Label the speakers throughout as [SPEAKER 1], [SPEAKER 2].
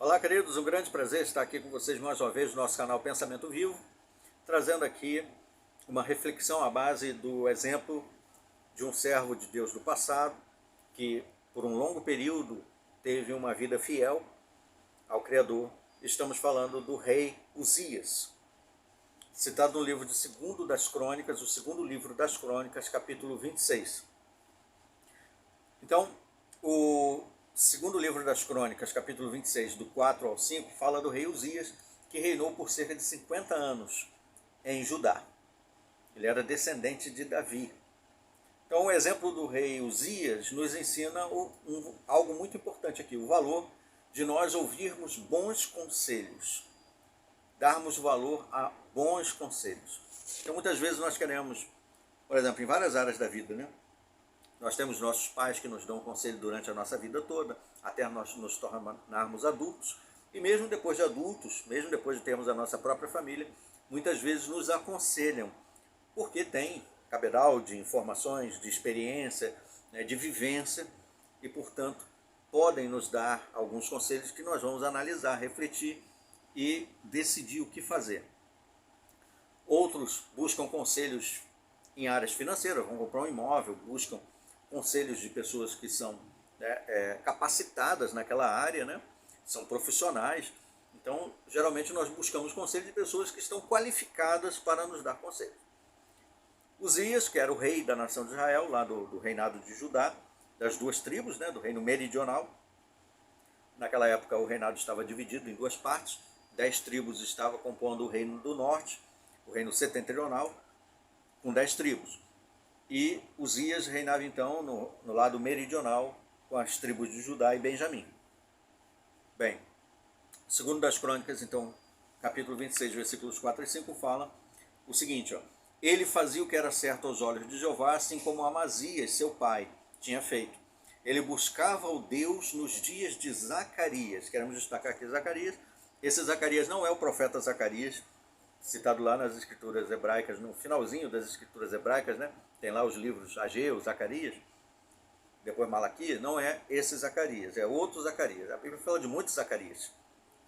[SPEAKER 1] Olá, queridos, um grande prazer estar aqui com vocês mais uma vez no nosso canal Pensamento Vivo, trazendo aqui uma reflexão à base do exemplo de um servo de Deus do passado, que por um longo período teve uma vida fiel ao Criador. Estamos falando do rei Uzias, citado no livro de 2 das Crônicas, o segundo livro das Crônicas, capítulo 26. Então, o segundo livro das Crônicas, capítulo 26, do 4 ao 5, fala do rei Uzias, que reinou por cerca de 50 anos em Judá. Ele era descendente de Davi. Então, o exemplo do rei Uzias nos ensina algo muito importante aqui, o valor de nós ouvirmos bons conselhos, darmos valor a bons conselhos. Então, muitas vezes nós queremos, por exemplo, em várias áreas da vida, né? Nós temos nossos pais que nos dão conselho durante a nossa vida toda, até nós nos tornarmos adultos. E mesmo depois de adultos, mesmo depois de termos a nossa própria família, muitas vezes nos aconselham, porque tem cabedal de informações, de experiência, né, de vivência, e, portanto, podem nos dar alguns conselhos que nós vamos analisar, refletir e decidir o que fazer. Outros buscam conselhos em áreas financeiras, vão comprar um imóvel, buscam conselhos de pessoas que são capacitadas naquela área, né? São profissionais. Então, geralmente nós buscamos conselhos de pessoas que estão qualificadas para nos dar conselhos. Uzias, que era o rei da nação de Israel, lá do reinado de Judá, das duas tribos, né? Do reino meridional. Naquela época o reinado estava dividido em duas partes, 10 tribos estavam compondo o reino do norte, o reino setentrional, com 10 tribos. E Uzias reinava então no lado meridional, com as tribos de Judá e Benjamim. Bem, segundo das Crônicas, então, capítulo 26, versículos 4 e 5, fala o seguinte, ó: ele fazia o que era certo aos olhos de Jeová, assim como Amazias, seu pai, tinha feito. Ele buscava o Deus nos dias de Zacarias. Queremos destacar aqui Zacarias. Esse Zacarias não é o profeta Zacarias, citado lá nas escrituras hebraicas, no finalzinho das escrituras hebraicas, né? Tem lá os livros Ageu, Zacarias, depois Malaquias. Não é esse Zacarias, é outro Zacarias. A Bíblia fala de muitos Zacarias.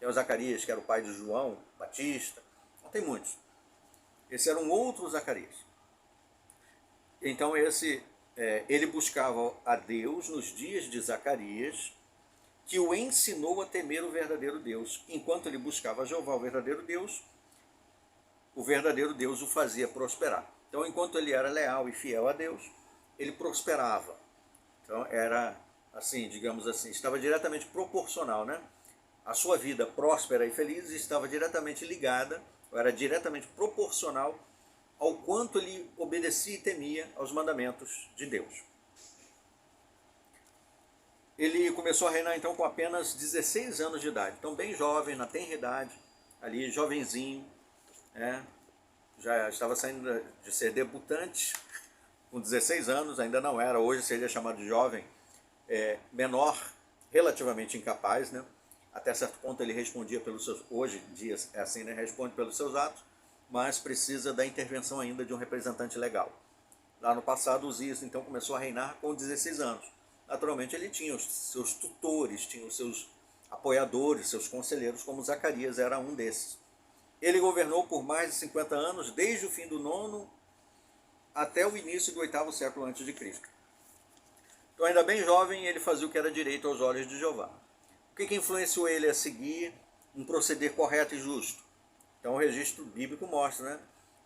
[SPEAKER 1] Tem o Zacarias, que era o pai de João Batista, não tem muitos. Esse era um outro Zacarias. Então ele buscava a Deus nos dias de Zacarias, que o ensinou a temer o verdadeiro Deus. Enquanto ele buscava a Jeová, o verdadeiro Deus o fazia prosperar. Então, enquanto ele era leal e fiel a Deus, ele prosperava. Então, era assim, digamos assim, estava diretamente proporcional, né? A sua vida próspera e feliz estava diretamente ligada, ou era diretamente proporcional ao quanto ele obedecia e temia aos mandamentos de Deus. Ele começou a reinar então com apenas 16 anos de idade, então bem jovem, na tenra-idade, ali jovenzinho, já estava saindo de ser debutante com 16 anos, ainda não era, hoje seria chamado de jovem, menor, relativamente incapaz, né? Até certo ponto ele respondia pelos seus, hoje em dia é assim, né? Responde pelos seus atos, mas precisa da intervenção ainda de um representante legal. Lá no passado, Uzias então começou a reinar com 16 anos. Naturalmente ele tinha os seus tutores, tinha os seus apoiadores, seus conselheiros, como Zacarias era um desses. Ele governou por mais de 50 anos, desde o fim do 9º até o início do 8º século antes de Cristo. Então, ainda bem jovem, ele fazia o que era direito aos olhos de Jeová. O que influenciou ele a seguir um proceder correto e justo? Então, o registro bíblico mostra, né,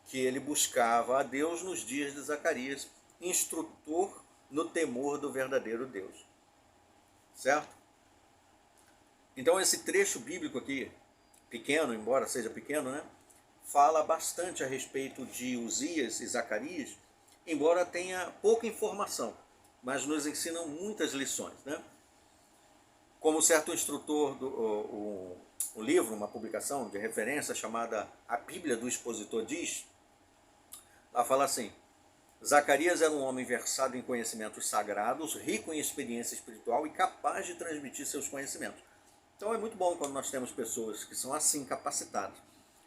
[SPEAKER 1] que ele buscava a Deus nos dias de Zacarias, instrutor no temor do verdadeiro Deus. Certo? Então, esse trecho bíblico aqui, pequeno, embora seja pequeno, né, fala bastante a respeito de Uzias e Zacarias, embora tenha pouca informação, mas nos ensinam muitas lições, né? Como certo instrutor, um livro, uma publicação de referência chamada A Bíblia do Expositor diz, lá fala assim: Zacarias era um homem versado em conhecimentos sagrados, rico em experiência espiritual e capaz de transmitir seus conhecimentos. Então é muito bom quando nós temos pessoas que são assim capacitadas.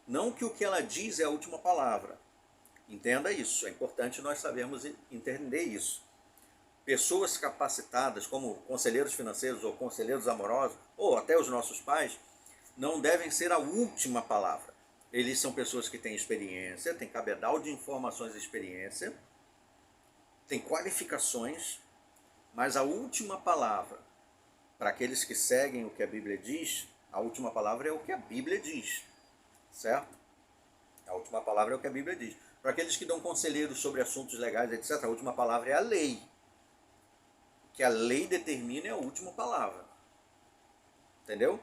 [SPEAKER 1] Não que o que ela diz é a última palavra. Entenda isso, é importante nós sabermos entender isso. Pessoas capacitadas, como conselheiros financeiros ou conselheiros amorosos, ou até os nossos pais, não devem ser a última palavra. Eles são pessoas que têm experiência, têm cabedal de informações e experiência, têm qualificações, mas a última palavra, para aqueles que seguem o que a Bíblia diz, a última palavra é o que a Bíblia diz, certo? A última palavra é o que a Bíblia diz. Para aqueles que dão conselheiros sobre assuntos legais, etc., a última palavra é a lei. O que a lei determina é a última palavra. Entendeu?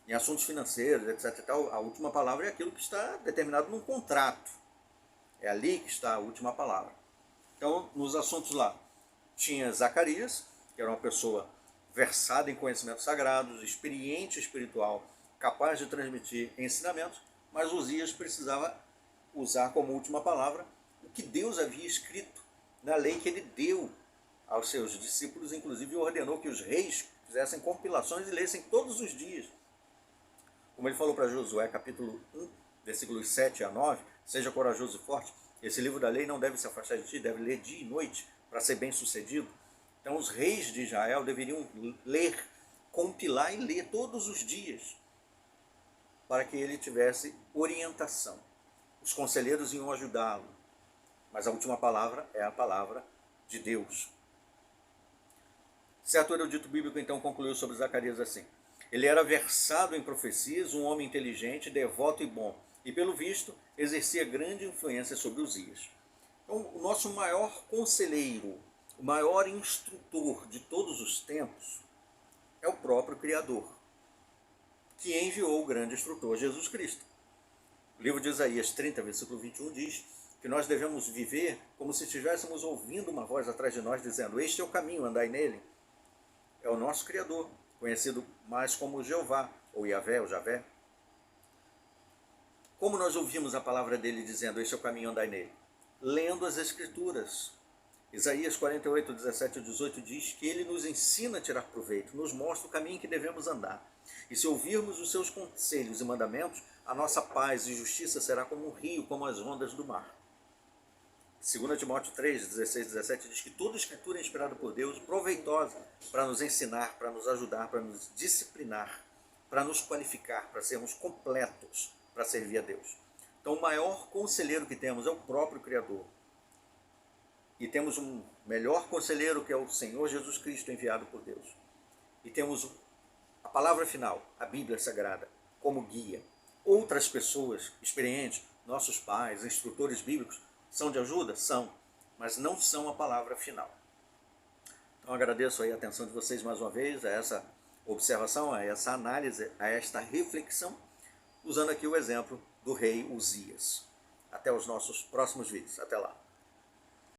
[SPEAKER 1] Em assuntos financeiros, etc., a última palavra é aquilo que está determinado num contrato. É ali que está a última palavra. Então, nos assuntos lá, tinha Zacarias, que era uma pessoa versada em conhecimentos sagrados, experiente espiritual, capaz de transmitir ensinamentos, mas Uzias precisava usar como última palavra o que Deus havia escrito na lei que ele deu aos seus discípulos, inclusive ordenou que os reis fizessem compilações e lessem todos os dias. Como ele falou para Josué, capítulo 1, versículos 7 a 9, seja corajoso e forte, esse livro da lei não deve se afastar de ti, deve ler dia e noite para ser bem sucedido. Então os reis de Israel deveriam ler, compilar e ler todos os dias, para que ele tivesse orientação. Os conselheiros iam ajudá-lo, mas a última palavra é a palavra de Deus. Certo erudito bíblico então concluiu sobre Zacarias assim: ele era versado em profecias, um homem inteligente, devoto e bom, e pelo visto exercia grande influência sobre Uzias. Então, o nosso maior conselheiro, o maior instrutor de todos os tempos é o próprio Criador, que enviou o grande instrutor Jesus Cristo. O livro de Isaías 30, versículo 21 diz que nós devemos viver como se estivéssemos ouvindo uma voz atrás de nós dizendo: este é o caminho, andai nele. É o nosso Criador, conhecido mais como Jeová, ou Yahvé, ou Javé. Como nós ouvimos a palavra dele dizendo: este é o caminho, andai nele? Lendo as Escrituras. Isaías 48, 17 e 18 diz que ele nos ensina a tirar proveito, nos mostra o caminho que devemos andar. E se ouvirmos os seus conselhos e mandamentos, a nossa paz e justiça será como um rio, como as ondas do mar. 2 Timóteo 3, 16 e 17 diz que toda escritura é inspirada por Deus, proveitosa para nos ensinar, para nos ajudar, para nos disciplinar, para nos qualificar, para sermos completos, para servir a Deus. Então o maior conselheiro que temos é o próprio Criador. E temos um melhor conselheiro que é o Senhor Jesus Cristo, enviado por Deus. E temos a palavra final, a Bíblia Sagrada, como guia. Outras pessoas experientes, nossos pais, instrutores bíblicos, são de ajuda? São, mas não são a palavra final. Então agradeço aí a atenção de vocês mais uma vez, a essa observação, a essa análise, a esta reflexão, usando aqui o exemplo do rei Uzias. Até os nossos próximos vídeos. Até lá.